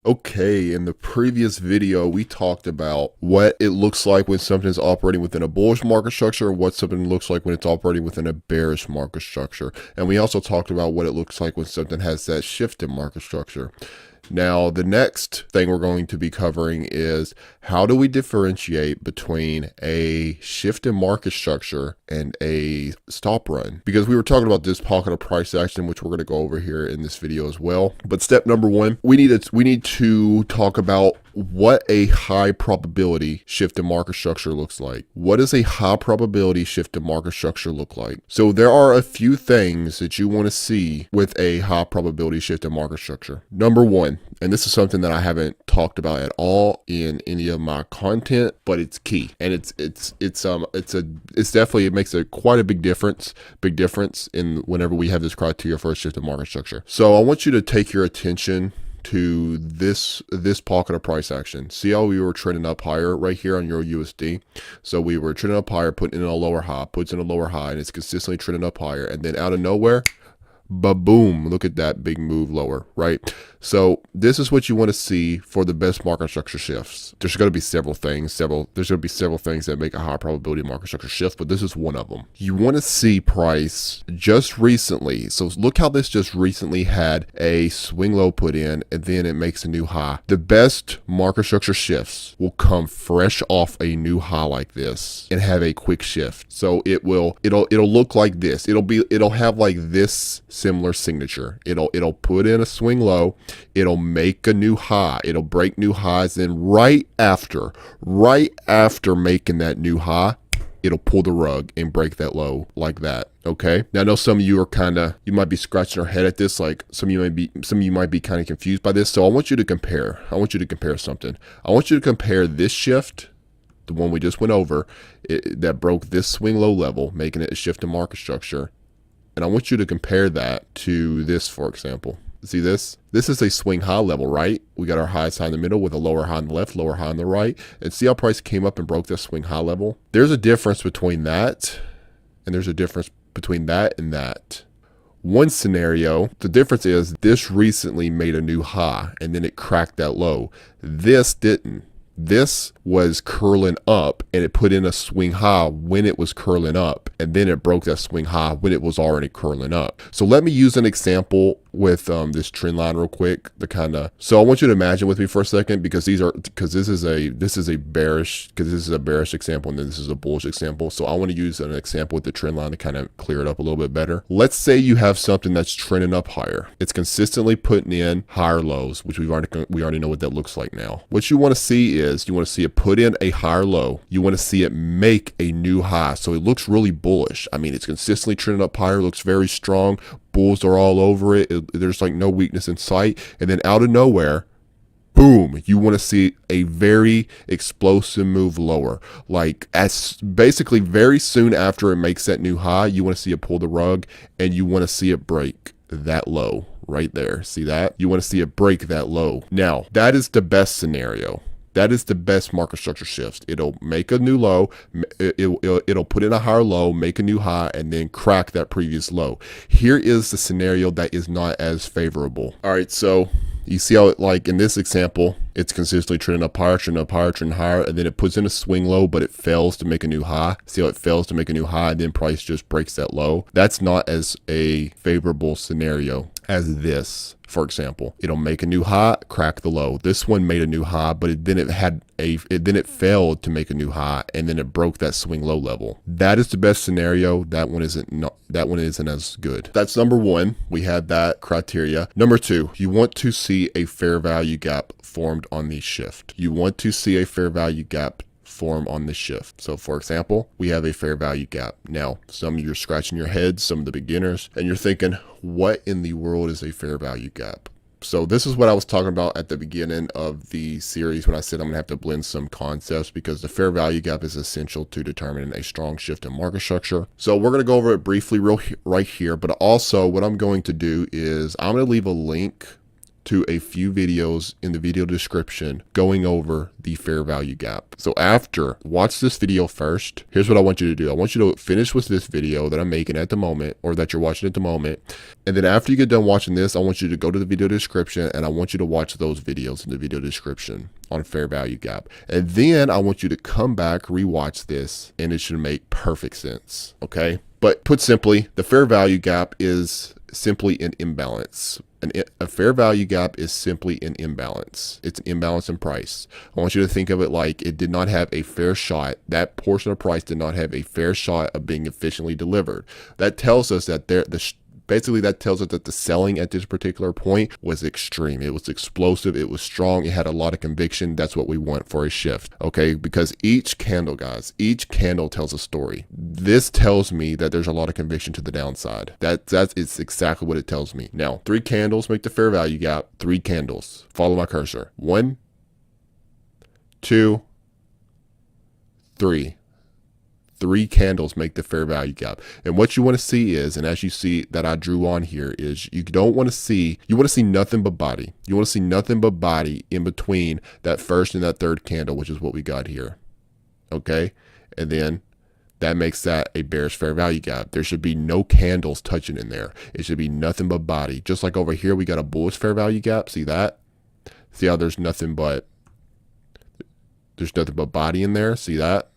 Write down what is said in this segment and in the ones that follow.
Okay, in the previous video, we talked about what it looks like when something is operating within a bullish market structure, what something looks like when it's operating within a bearish market structure. And we also talked about what it looks like when something has that shift in market structure. Now, the next thing we're going to be covering is how do we differentiate between a shift in market structure and a stop run? Because we were talking about this pocket of price action, which we're going to go over here in this video as well. But step number one, we need to talk about what a high probability shift in market structure looks like. What does a high probability shift in market structure look like? So there are a few things that you want to see with a high probability shift in market structure. Number one, and this is something that I haven't talked about at all in any of my content, but it's key, and it's definitely, it makes quite a big difference in whenever we have this criteria for a shift in market structure. So I want you to take your attention to this pocket of price action. See how we were trending up higher right here on Euro USD? So we were trending up higher, putting in a lower high, puts in a lower high, and it's consistently trending up higher, and then out of nowhere, ba-boom, look at that big move lower, right? So this is what you want to see for the best market structure shifts. There's going to be several things, there's going to be several things that make a high probability market structure shift, but this is one of them. You want to see price just recently. So look how this just recently had a swing low put in, and then it makes a new high. The best market structure shifts will come fresh off a new high like this and have a quick shift. So it'll look like this. It'll have like this similar signature. It'll put in a swing low, it'll make a new high, it'll break new highs, and right after making that new high, it'll pull the rug and break that low like that. Okay. Now I know some of you are you might be scratching your head at this, like some of you might be kind of confused by this. So I want you to compare something. I want you to compare this shift, the one we just went over, that broke this swing low level, making it a shift in market structure. And I want you to compare that to this, for example. See this? This is a swing high level, right? We got our highest high in the middle with a lower high on the left, lower high on the right. And see how price came up and broke that swing high level? There's a difference between that, and there's a difference between that and that. One scenario, the difference is this recently made a new high, and then it cracked that low. This didn't. This was curling up, and it put in a swing high when it was curling up, and then it broke that swing high when it was already curling up. So let me use an example with this trend line real quick. So I want you to imagine with me for a second, because this is a bearish example, and then this is a bullish example. So I want to use an example with the trend line to kind of clear it up a little bit better. Let's say you have something that's trending up higher. It's consistently putting in higher lows, which we already know what that looks like now. What you want to see is you want to see it put in a higher low. You want to see it make a new high. So it looks really bullish. I mean, it's consistently trending up higher, looks very strong. Bulls are all over it. There's like no weakness in sight. And then out of nowhere, boom, you want to see a very explosive move lower. Like basically very soon after it makes that new high, you want to see it pull the rug, and you want to see it break that low right there. See that? You want to see it break that low. Now, that is the best scenario. That is the best market structure shift. It'll make a new low, it'll put in a higher low, make a new high, and then crack that previous low. Here is the scenario that is not as favorable. All right, so you see how, like in this example, it's consistently trending up higher, trending higher, and then it puts in a swing low, but it fails to make a new high. See how it fails to make a new high, and then price just breaks that low? That's not as a favorable scenario as this. For example, it'll make a new high, crack the low. This one made a new high, but then it failed to make a new high, and then it broke that swing low level. That is the best scenario. That one isn't as good. That's number one. We had that criteria. Number two, you want to see a fair value gap formed on the shift. You want to see a fair value gap form on the shift. So for example, we have a fair value gap. Now, some of you are scratching your heads, some of the beginners, and you're thinking, what in the world is a fair value gap? So this is what I was talking about at the beginning of the series when I said I'm gonna have to blend some concepts, because the fair value gap is essential to determining a strong shift in market structure. So we're gonna go over it briefly right here, but also what I'm going to do is I'm gonna leave a link to a few videos in the video description going over the fair value gap. So after, watch this video first. Here's what I want you to do. I want you to finish with this video that I'm making at the moment, or that you're watching at the moment. And then after you get done watching this, I want you to go to the video description and I want you to watch those videos in the video description on fair value gap. And then I want you to come back, rewatch this, and it should make perfect sense. Okay. But put simply, the fair value gap is simply an imbalance. A fair value gap is simply an imbalance. It's an imbalance in price. I want you to think of it like it did not have a fair shot. That portion of price did not have a fair shot of being efficiently delivered. That tells us that basically that tells us that the selling at this particular point was extreme. It was explosive. It was strong. It had a lot of conviction. That's what we want for a shift. Okay. Because each candle, guys, each candle tells a story. This tells me that there's a lot of conviction to the downside. It's exactly what it tells me. Now, 3 candles make the fair value gap. 3 candles. Follow my cursor. 1, 2, 3. 3 candles make the fair value gap. And what you want to see is, and as you see that I drew on here, is you want to see nothing but body. You want to see nothing but body in between that first and that third candle, which is what we got here. Okay. And then that makes that a bearish fair value gap. There should be no candles touching in there. It should be nothing but body. Just like over here, we got a bullish fair value gap. See that? See how there's nothing but body in there. See that?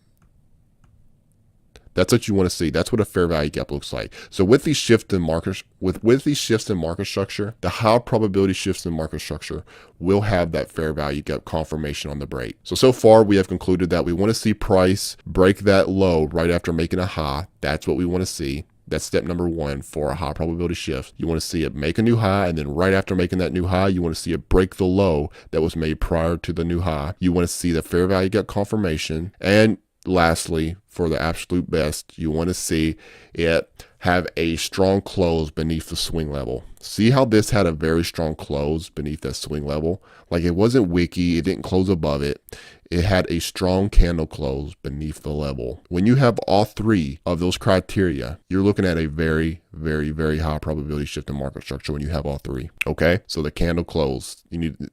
That's what you want to see. That's what a fair value gap looks like. So with these shifts in market, with these shifts in market structure, the high probability shifts in market structure will have that fair value gap confirmation on the break. So far we have concluded that we want to see price break that low right after making a high. That's what we want to see. That's step number 1 for a high probability shift. You want to see it make a new high, and then right after making that new high, you want to see it break the low that was made prior to the new high. You want to see the fair value gap confirmation. And lastly, for the absolute best, you want to see it have a strong close beneath the swing level. See how this had a very strong close beneath that swing level? Like it wasn't wicky, it didn't close above it. It had a strong candle close beneath the level. When you have all 3 of those criteria, you're looking at a very, very, very high probability shift in market structure when you have all 3. Okay. So the candle close,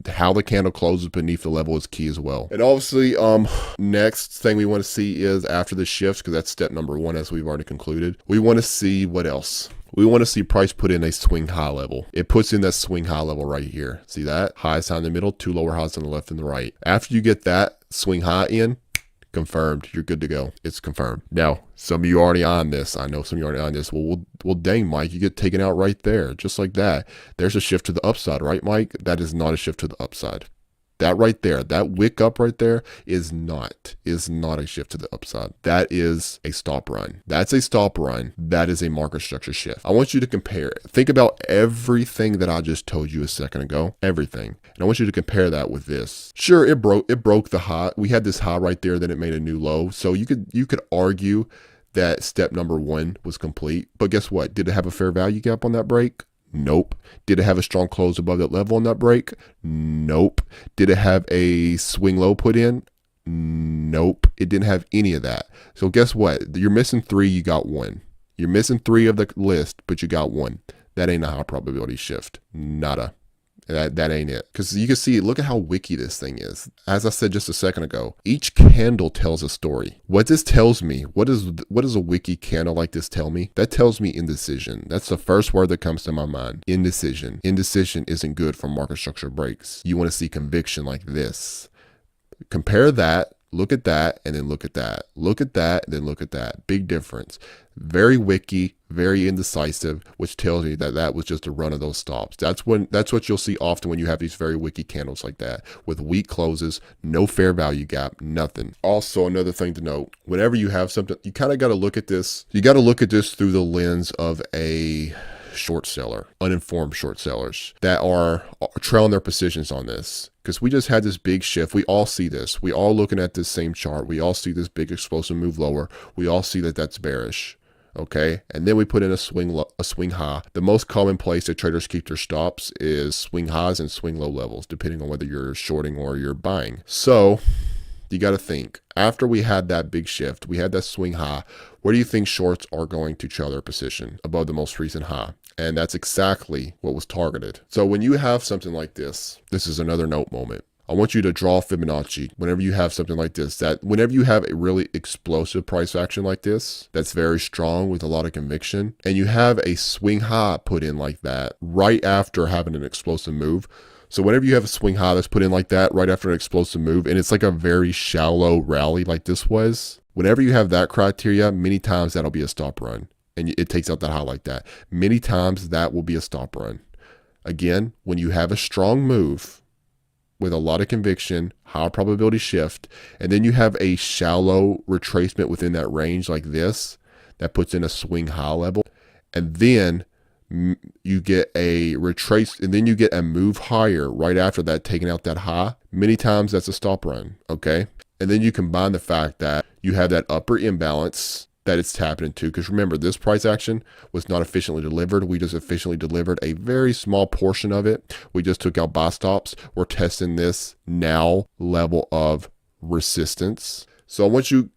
how the candle closes beneath the level is key as well. And obviously, next thing we want to see is after the shifts, because that's step number 1, as we've already concluded, we want to see what else. We want to see price put in a swing high level. It puts in that swing high level right here. See that? Highest high in the middle, 2 lower highs on the left and the right. After you get that swing high in, confirmed, you're good to go. It's confirmed. Now, some of you are already on this. I know some of you are already on this. Well, dang, Mike, you get taken out right there. Just like that. There's a shift to the upside, right, Mike? That is not a shift to the upside. That right there, that wick up right there is not a shift to the upside. That is a stop run. That's a stop run. That is a market structure shift. I want you to compare it. Think about everything that I just told you a second ago, everything. And I want you to compare that with this. Sure, it broke the high. We had this high right there, then it made a new low. So you could argue that step number 1 was complete. But guess what? Did it have a fair value gap on that break? Nope. Did it have a strong close above that level on that break? Nope. Did it have a swing low put in? Nope. It didn't have any of that. So guess what? You're missing 3, you got 1. You're missing 3 of the list, but you got 1. That ain't a high probability shift. Nada. That ain't it. Because you can see, look at how wicky this thing is. As I said just a second ago, each candle tells a story. What this tells me, what does a wicky candle like this tell me? That tells me indecision. That's the first word that comes to my mind. Indecision. Indecision isn't good for market structure breaks. You want to see conviction like this. Compare that. Look at that, and then look at that. Look at that, and then look at that. Big difference. Very wicky, very indecisive, which tells me that that was just a run of those stops. That's what you'll see often when you have these very wicky candles like that, with weak closes, no fair value gap, nothing. Also, another thing to note, whenever you have something, you kind of got to look at this. You got to look at this through the lens of a short seller, uninformed short sellers that are trailing their positions on this. Because we just had this big shift. We all see this. We all looking at this same chart. We all see this big explosive move lower. We all see that that's bearish. Okay. And then we put in a swing high. The most common place that traders keep their stops is swing highs and swing low levels, depending on whether you're shorting or you're buying. So you got to think, after we had that big shift, we had that swing high, where do you think shorts are going to trail their position above the most recent high? And that's exactly what was targeted. So when you have something like this is another note moment. I want you to draw Fibonacci whenever you have something like this, that whenever you have a really explosive price action like this, that's very strong with a lot of conviction, and you have a swing high put in like that right after having an explosive move. So whenever you have a swing high that's put in like that right after an explosive move, and it's like a very shallow rally like this was, whenever you have that criteria, many times that'll be a stop run. And it takes out that high like that. Many times that will be a stop run. Again, when you have a strong move with a lot of conviction, high probability shift, and then you have a shallow retracement within that range like this, that puts in a swing high level, and then you get a retrace, and then you get a move higher right after that, taking out that high. Many times that's a stop run, okay? And then you combine the fact that you have that upper imbalance that it's tapping into, because remember, this price action was not efficiently delivered. We just efficiently delivered a very small portion of it. We just took out buy stops. We're testing this now level of resistance. So I want you,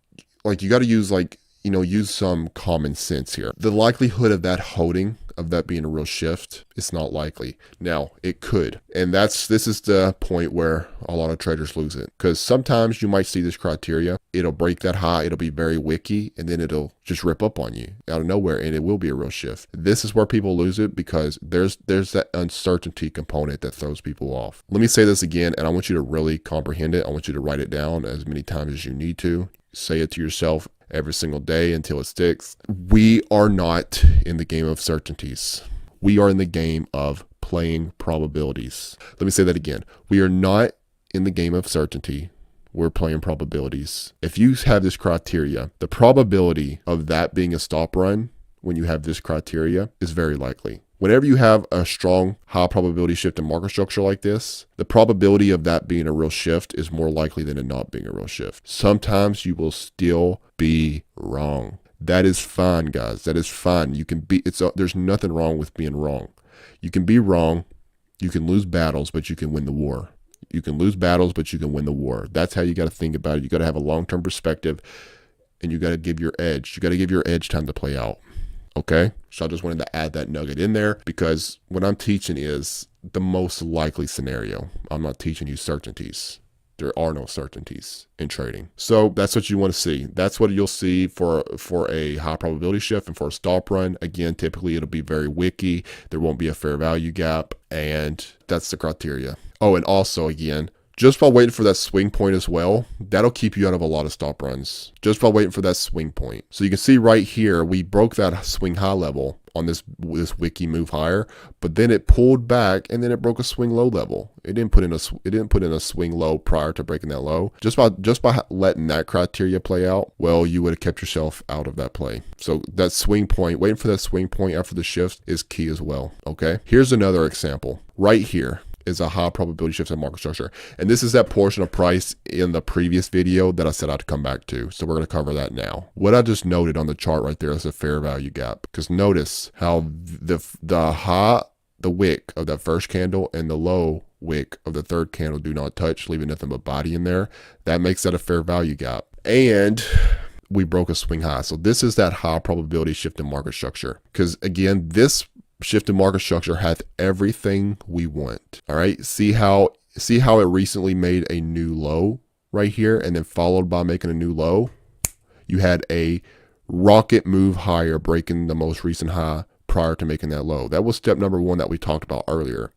like, you got to use, like, you know, use some common sense here. The likelihood of that holding, of that being a real shift, it's not likely. Now, it could. And this is the point where a lot of traders lose it. Because sometimes you might see this criteria, it'll break that high, it'll be very wicky, and then it'll just rip up on you out of nowhere, and it will be a real shift. This is where people lose it, because there's that uncertainty component that throws people off. Let me say this again, and I want you to really comprehend it. I want you to write it down as many times as you need to. Say it to yourself every single day until it sticks. We are not in the game of certainties. We are in the game of playing probabilities. Let me say that again. We are not in the game of certainty. We're playing probabilities. If you have this criteria, the probability of that being a stop run when you have this criteria is very likely. Whenever you have a strong, high probability shift in market structure like this, the probability of that being a real shift is more likely than it not being a real shift. Sometimes you will still be wrong. That is fine, guys. That is fine. You can be, there's nothing wrong with being wrong. You can be wrong. You can lose battles, but you can win the war. You can lose battles, but you can win the war. That's how you got to think about it. You got to have a long-term perspective, and you got to give your edge. You got to give your edge time to play out. Okay, so I just wanted to add that nugget in there, because what I'm teaching is the most likely scenario. I'm not teaching you certainties. There are no certainties in trading. So that's what you want to see. That's what you'll see for a high probability shift and for a stop run. Again, typically it'll be very wicky. There won't be a fair value gap, and that's the criteria. Oh, and also again, just by waiting for that swing point as well, that'll keep you out of a lot of stop runs. Just by waiting for that swing point. So you can see right here, we broke that swing high level on this wicky move higher, but then it pulled back and then it broke a swing low level. It didn't put in a swing low prior to breaking that low. Just by letting that criteria play out, well, you would have kept yourself out of that play. So that swing point, waiting for that swing point after the shift is key as well. Okay. Here's another example right here. Is a high probability shift in market structure. And this is that portion of price in the previous video that I said I'd come back to. So we're going to cover that now. What I just noted on the chart right there is a fair value gap, because notice how the wick of that first candle and the low wick of the third candle do not touch, leaving nothing but body in there. That makes that a fair value gap. And we broke a swing high. So this is that high probability shift in market structure. Because again, this shift in market structure has everything we want. All right. See how it recently made a new low right here, and then followed by making a new low. You had a rocket move higher, breaking the most recent high prior to making that low. That was step number one that we talked about earlier.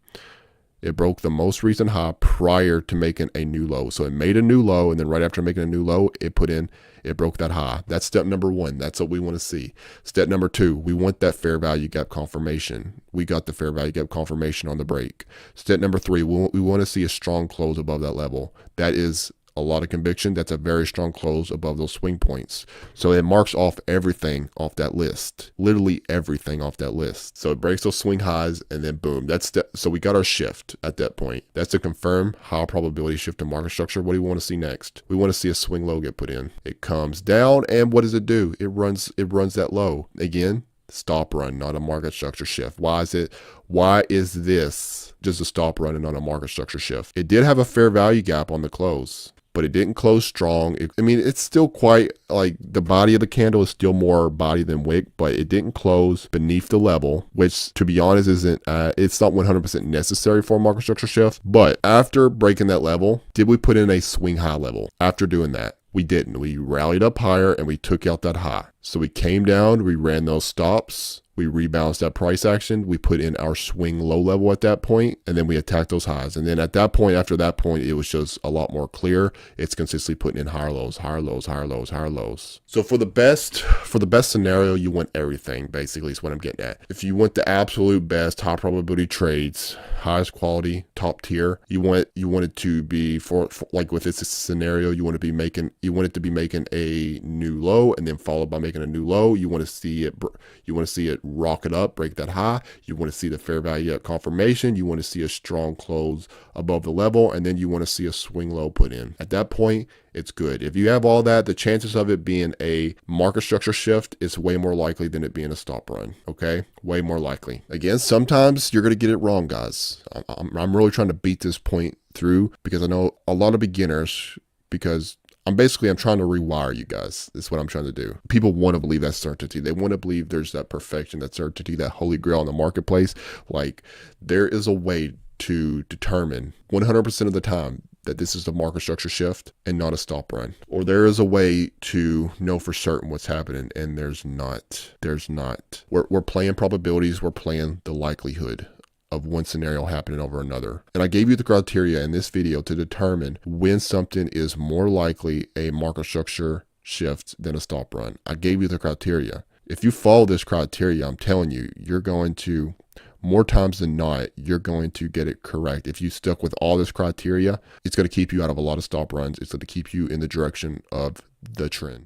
It broke the most recent high prior to making a new low. So it made a new low, and then right after making a new low, it broke that high. That's step number one. That's what we want to see. Step number two, we want that fair value gap confirmation. We got the fair value gap confirmation on the break. Step number three, we want to see a strong close above that level. That is a lot of conviction. That's a very strong close above those swing points. So it marks off everything off that list, literally everything off that list. So it breaks those swing highs, and then boom, so we got our shift at that point. That's to confirm high probability shift in market structure. What do we want to see next? We want to see a swing low get put in. It comes down, and what does it do? It runs that low again. Stop run, not a market structure shift. Why is this just a stop run and not a market structure shift? It did have a fair value gap on the close. but it didn't close strong. I mean, it's still quite like the body of the candle is still more body than wick, but it didn't close beneath the level, which to be honest isn't, it's not 100% necessary for a market structure shift. But after breaking that level, did we put in a swing high level? After doing that, we didn't. We rallied up higher and we took out that high. So we came down, we ran those stops, we rebalanced that price action, we put in our swing low level at that point, and then we attacked those highs. And then at that point, after that point, it was just a lot more clear. It's consistently putting in higher lows, higher lows, higher lows, higher lows. So for the best scenario, you want everything, basically is what I'm getting at. If you want the absolute best, high probability trades, highest quality, top tier, you want it to be for like with this scenario, you want it to be making a new low and then followed by making a new low. You want to see it rocket up, break that high. You want to see the fair value at confirmation. You want to see a strong close above the level, and then you want to see a swing low put in. At that point, it's good. If you have all that, the chances of it being a market structure shift is way more likely than it being a stop run. Okay, way more likely. Again, sometimes you're gonna get it wrong, guys. I'm really trying to beat this point through because I know a lot of beginners, because I'm trying to rewire you guys. That's what I'm trying to do. People want to believe that certainty. They want to believe there's that perfection, that certainty, that holy grail in the marketplace. Like, there is a way to determine 100% of the time that this is a market structure shift and not a stop run. Or there is a way to know for certain what's happening, and there's not. We're playing probabilities. We're playing the likelihood of one scenario happening over another. And I gave you the criteria in this video to determine when something is more likely a market structure shift than a stop run. I gave you the criteria. If you follow this criteria, I'm telling you, you're going to, more times than not, you're going to get it correct. If you stuck with all this criteria, it's going to keep you out of a lot of stop runs. It's going to keep you in the direction of the trend.